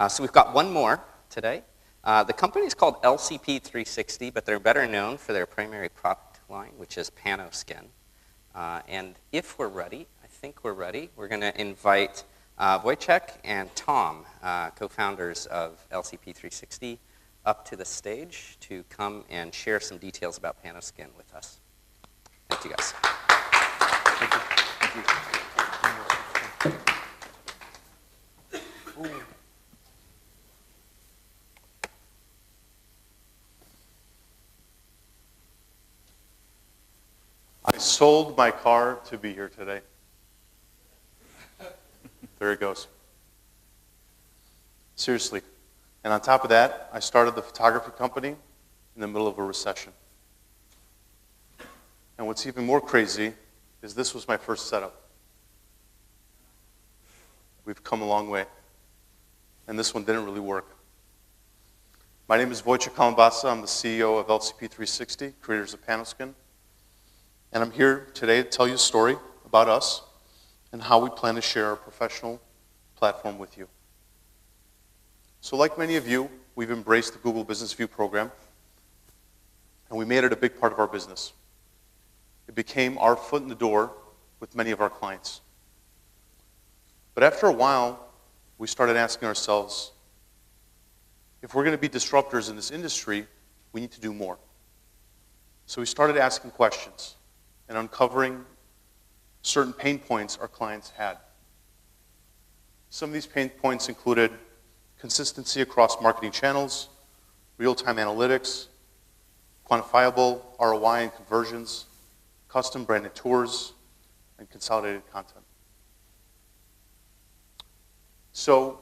So we've got one more today. The company is called LCP360, but they're better known for their primary product line, which is Panoskin. And if we're ready, I think we're ready, we're going to invite Wojciech and Tom, co-founders of LCP360, up to the stage to come and share some details about Panoskin with us. Thank you, guys. Thank you. Thank you. I sold my car to be here today. There it goes. Seriously. And on top of that, I started the photography company in the middle of a recession. And what's even more crazy is this was my first setup. We've come a long way. And this one didn't really work. My name is Wojciech Kalambasa. I'm the CEO of LCP360, creators of Panoskin. And I'm here today to tell you a story about us and how we plan to share our professional platform with you. So like many of you, we've embraced the Google Business View program, and we made it a big part of our business. It became our foot in the door with many of our clients. But after a while, we started asking ourselves, if we're going to be disruptors in this industry, we need to do more. So we started asking questions and uncovering certain pain points our clients had. Some of these pain points included consistency across marketing channels, real-time analytics, quantifiable ROI and conversions, custom branded tours, and consolidated content. So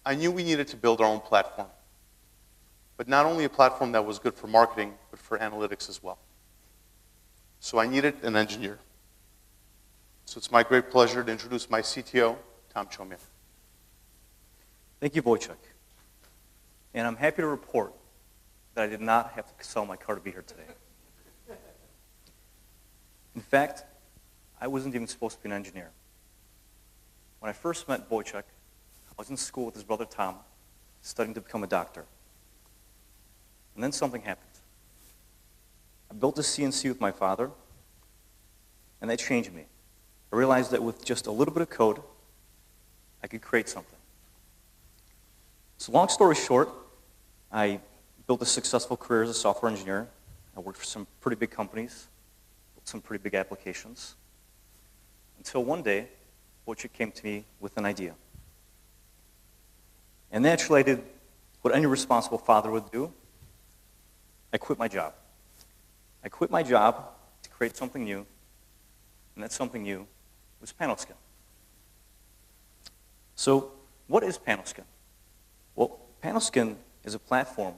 I knew we needed to build our own platform, but not only a platform that was good for marketing, but for analytics as well. So I needed an engineer. So it's my great pleasure to introduce my CTO, Tom Chomia. Thank you, Wojciech. And I'm happy to report that I did not have to sell my car to be here today. In fact, I wasn't even supposed to be an engineer. When I first met Wojciech, I was in school with his brother Tom, studying to become a doctor. And then something happened. I built a CNC with my father, and that changed me. I realized that with just a little bit of code, I could create something. So long story short, I built a successful career as a software engineer. I worked for some pretty big companies, built some pretty big applications, until one day, Wojciech came to me with an idea. And naturally, I did what any responsible father would do. I quit my job. I quit my job to create something new, and that something new was Panoskin. So what is Panoskin? Well, Panoskin is a platform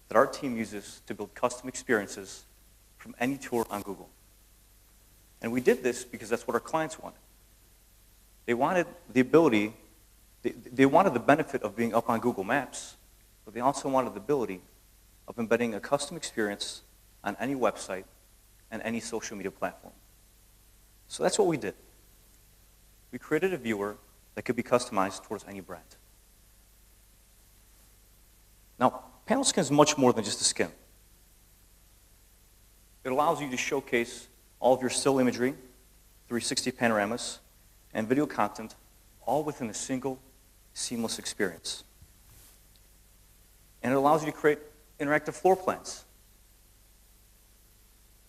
that our team uses to build custom experiences from any tour on Google. And we did this because that's what our clients wanted. They wanted the ability, they wanted the benefit of being up on Google Maps, but they also wanted the ability of embedding a custom experience on any website and any social media platform. So that's what we did. We created a viewer that could be customized towards any brand. Now, Panoskin is much more than just a skin. It allows you to showcase all of your still imagery, 360 panoramas, and video content, all within a single, seamless experience. And it allows you to create interactive floor plans,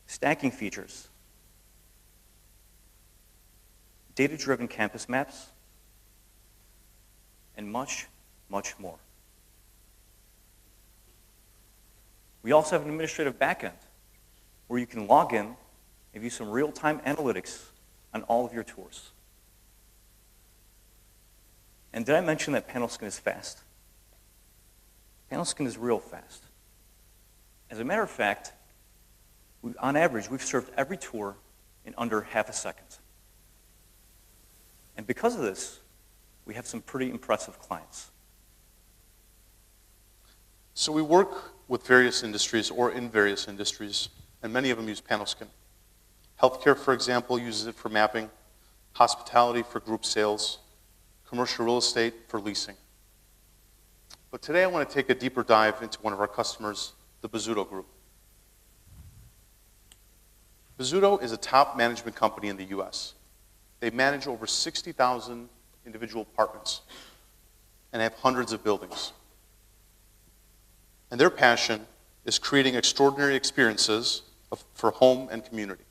stacking features, data-driven campus maps, and much, much more. We also have an administrative backend where you can log in and view some real-time analytics on all of your tours. And did I mention that Panoskin is fast? Panoskin is real fast. As a matter of fact, on average, we've served every tour in under half a second. And because of this, we have some pretty impressive clients. So we work with various industries or in various industries, and many of them use Panoskin. Healthcare, for example, uses it for mapping, hospitality for group sales, commercial real estate for leasing. But today I want to take a deeper dive into one of our customers, the Bozzuto Group. Bozzuto is a top management company in the US. They manage over 60,000 individual apartments and have hundreds of buildings. And their passion is creating extraordinary experiences for home and community.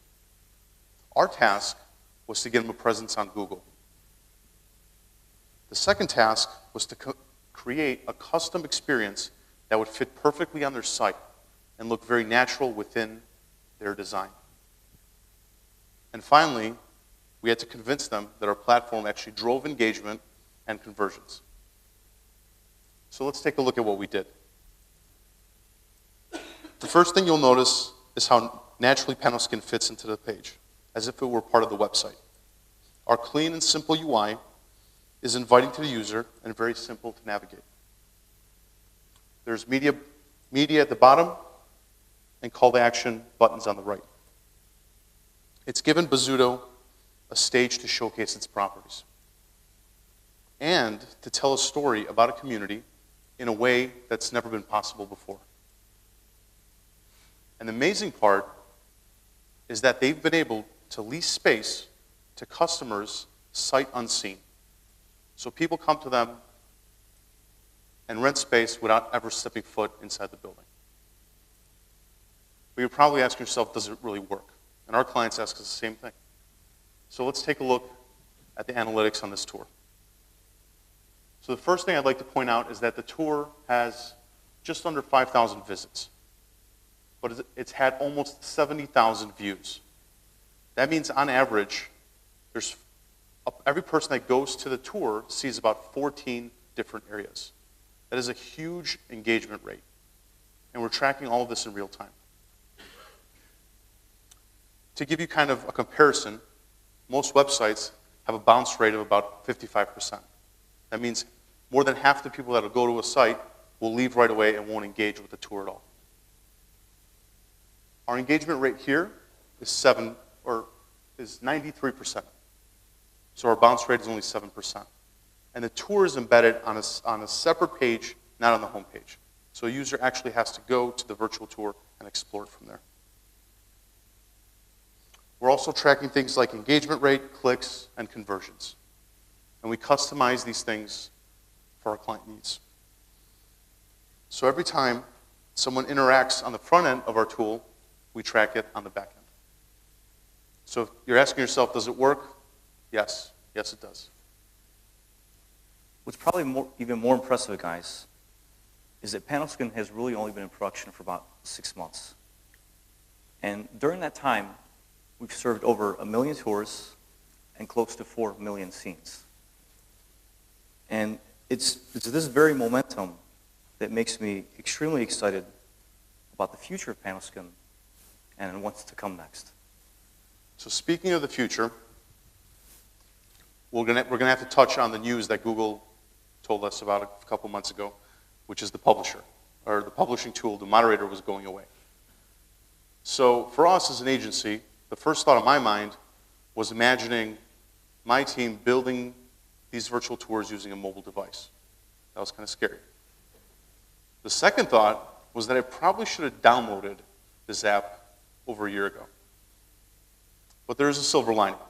Our task was to get them a presence on Google. The second task was to create a custom experience that would fit perfectly on their site and look very natural within their design. And finally, we had to convince them that our platform actually drove engagement and conversions. So let's take a look at what we did. The first thing you'll notice is how naturally Panoskin fits into the page, as if it were part of the website. Our clean and simple UI is inviting to the user and very simple to navigate. There's media at the bottom and call to action buttons on the right. It's given Bozzuto a stage to showcase its properties and to tell a story about a community in a way that's never been possible before. And the amazing part is that they've been able to lease space to customers sight unseen. So people come to them and rent space without ever stepping foot inside the building. But you're probably asking yourself, does it really work? And our clients ask us the same thing. So let's take a look at the analytics on this tour. So the first thing I'd like to point out is that the tour has just under 5,000 visits. But it's had almost 70,000 views. That means on average, every person that goes to the tour sees about 14 different areas. That is a huge engagement rate. And we're tracking all of this in real time. To give you kind of a comparison, most websites have a bounce rate of about 55%. That means more than half the people that will go to a site will leave right away and won't engage with the tour at all. Our engagement rate here is 93%. So our bounce rate is only 7%. And the tour is embedded on a separate page, not on the home page. So a user actually has to go to the virtual tour and explore it from there. We're also tracking things like engagement rate, clicks, and conversions. And we customize these things for our client needs. So every time someone interacts on the front end of our tool, we track it on the back end. So if you're asking yourself, does it work? Yes. Yes, it does. What's probably even more impressive, guys, is that Panoskin has really only been in production for about 6 months. And during that time, we've served over 1 million tours and close to 4 million scenes. And it's this very momentum that makes me extremely excited about the future of Panoskin and what's to come next. So speaking of the future, we're gonna have to touch on the news that Google told us about a couple months ago, which is the publisher, or the publishing tool, the moderator was going away. So for us as an agency, the first thought in my mind was imagining my team building these virtual tours using a mobile device. That was kind of scary. The second thought was that I probably should have downloaded this app over a year ago. But there is a silver lining.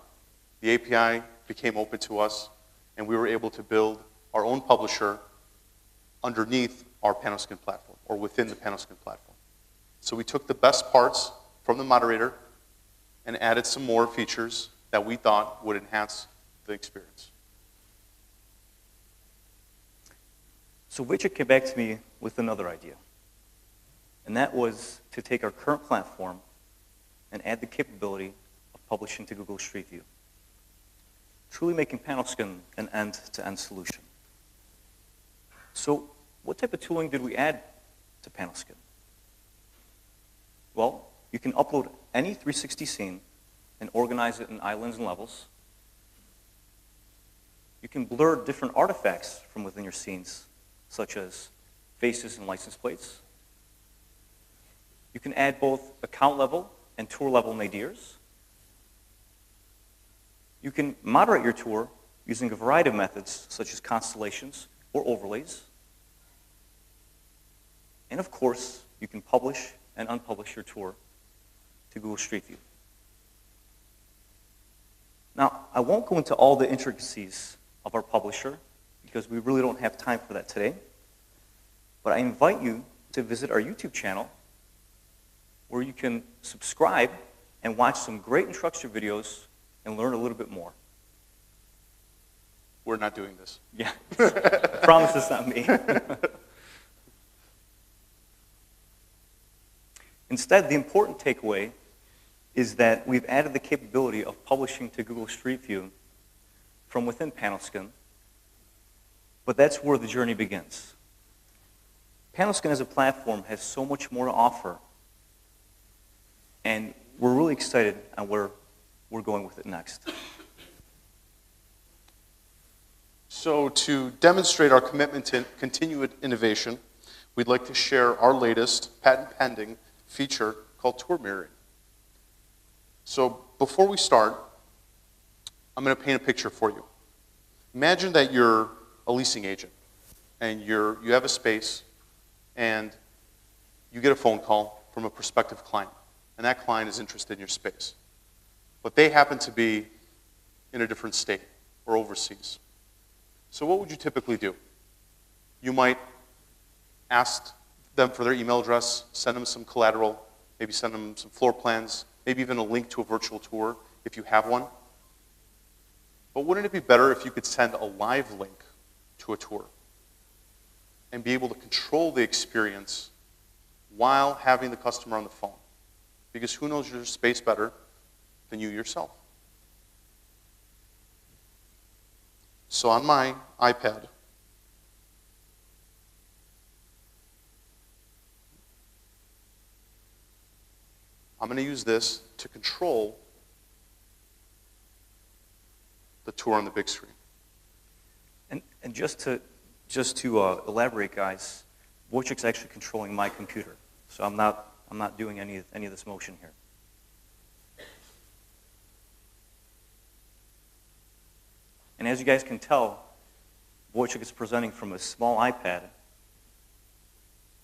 The API became open to us, and we were able to build our own publisher underneath our Panoskin platform, or within the Panoskin platform. So we took the best parts from the moderator and added some more features that we thought would enhance the experience. So Wojciech came back to me with another idea. And that was to take our current platform and add the capability of publishing to Google Street View, truly making Panoskin an end-to-end solution. So what type of tooling did we add to Panoskin? Well, you can upload any 360 scene and organize it in islands and levels. You can blur different artifacts from within your scenes, such as faces and license plates. You can add both account level and tour level nadirs. You can moderate your tour using a variety of methods, such as constellations or overlays. And of course, you can publish and unpublish your tour to Google Street View. Now, I won't go into all the intricacies of our publisher because we really don't have time for that today. But I invite you to visit our YouTube channel where you can subscribe and watch some great instruction videos and learn a little bit more. We're not doing this. Yeah, I promise it's not me. Instead, the important takeaway is that we've added the capability of publishing to Google Street View from within Panoskin, but that's where the journey begins. Panoskin as a platform has so much more to offer, and we're really excited on where we're going with it next. So to demonstrate our commitment to continued innovation, we'd like to share our latest patent-pending feature called tour mirroring. So before we start, I'm going to paint a picture for you. Imagine that you're a leasing agent, and you have a space, and you get a phone call from a prospective client, and that client is interested in your space. But they happen to be in a different state or overseas. So what would you typically do? You might ask them for their email address, send them some collateral, maybe send them some floor plans, maybe even a link to a virtual tour if you have one. But wouldn't it be better if you could send a live link to a tour and be able to control the experience while having the customer on the phone? Because who knows your space better than you yourself? So on my iPad, I'm going to use this to control the tour on the big screen. And just to elaborate, guys, Wojciech's actually controlling my computer, so I'm not doing any of this motion here. And as you guys can tell, Wojciech is presenting from a small iPad,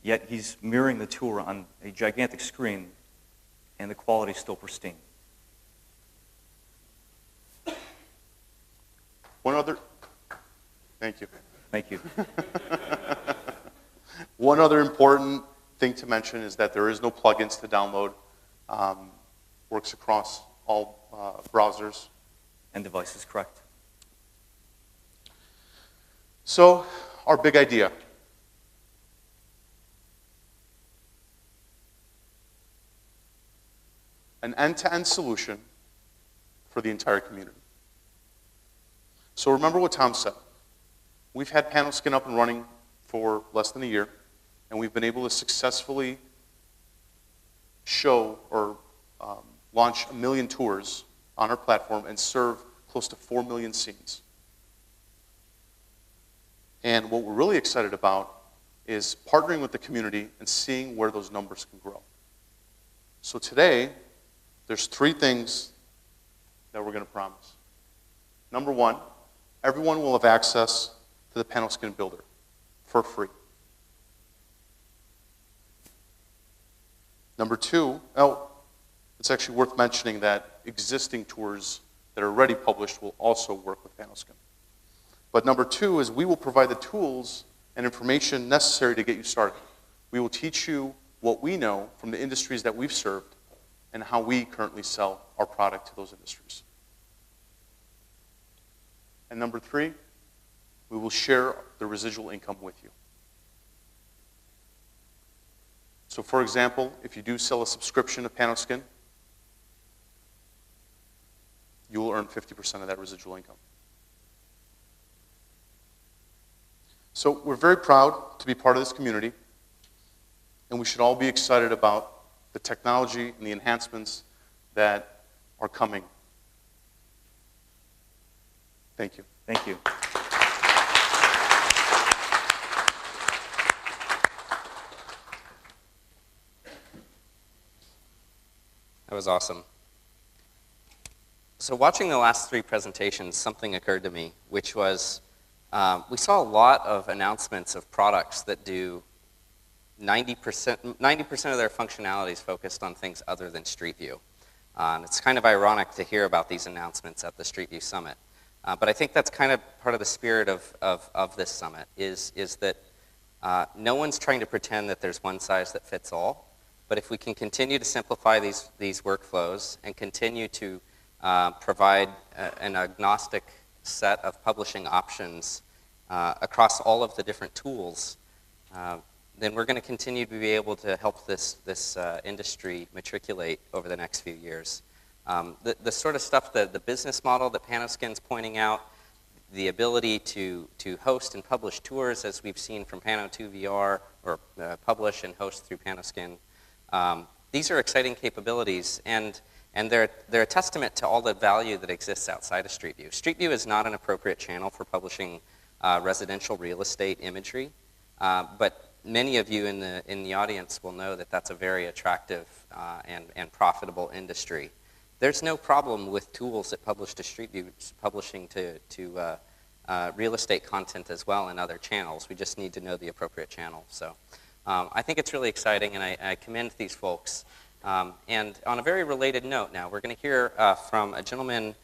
yet he's mirroring the tour on a gigantic screen, and the quality is still pristine. Thank you. Thank you. One other important thing to mention is that there is no plugins to download. Works across all browsers. And devices, correct. So, our big idea. An end-to-end solution for the entire community. So remember what Tom said. We've had Panoskin up and running for less than a year, and we've been able to successfully show or launch 1 million tours on our platform and serve close to 4 million scenes. And what we're really excited about is partnering with the community and seeing where those numbers can grow. So today, there's 3 things that we're going to promise. Number 1, everyone will have access to the Panoskin Builder for free. Number 2, it's actually worth mentioning that existing tours that are already published will also work with Panoskin. But number 2 is we will provide the tools and information necessary to get you started. We will teach you what we know from the industries that we've served and how we currently sell our product to those industries. And number 3, we will share the residual income with you. So for example, if you do sell a subscription to Panoskin, you will earn 50% of that residual income. So we're very proud to be part of this community, and we should all be excited about the technology and the enhancements that are coming. Thank you. Thank you. That was awesome. So watching the last 3 presentations, something occurred to me, which was we saw a lot of announcements of products that do 90% of their functionality is focused on things other than Street View. And it's kind of ironic to hear about these announcements at the Street View Summit. But I think that's kind of part of the spirit of this summit, is that no one's trying to pretend that there's one size that fits all. But if we can continue to simplify these workflows and continue to provide an agnostic set of publishing options across all of the different tools, then we're going to continue to be able to help this industry matriculate over the next few years. The sort of stuff, the business model that Panoskin's pointing out, the ability to host and publish tours, as we've seen from Pano 2 VR, or publish and host through Panoskin, these are exciting capabilities, and they're a testament to all the value that exists outside of Street View. Street View is not an appropriate channel for publishing residential real estate imagery, but many of you in the audience will know that that's a very attractive and profitable industry. There's no problem with tools that publish to Street View publishing to real estate content as well in other channels. We just need to know the appropriate channel. So I think it's really exciting, and I commend these folks. And on a very related note now, we're going to hear from a gentleman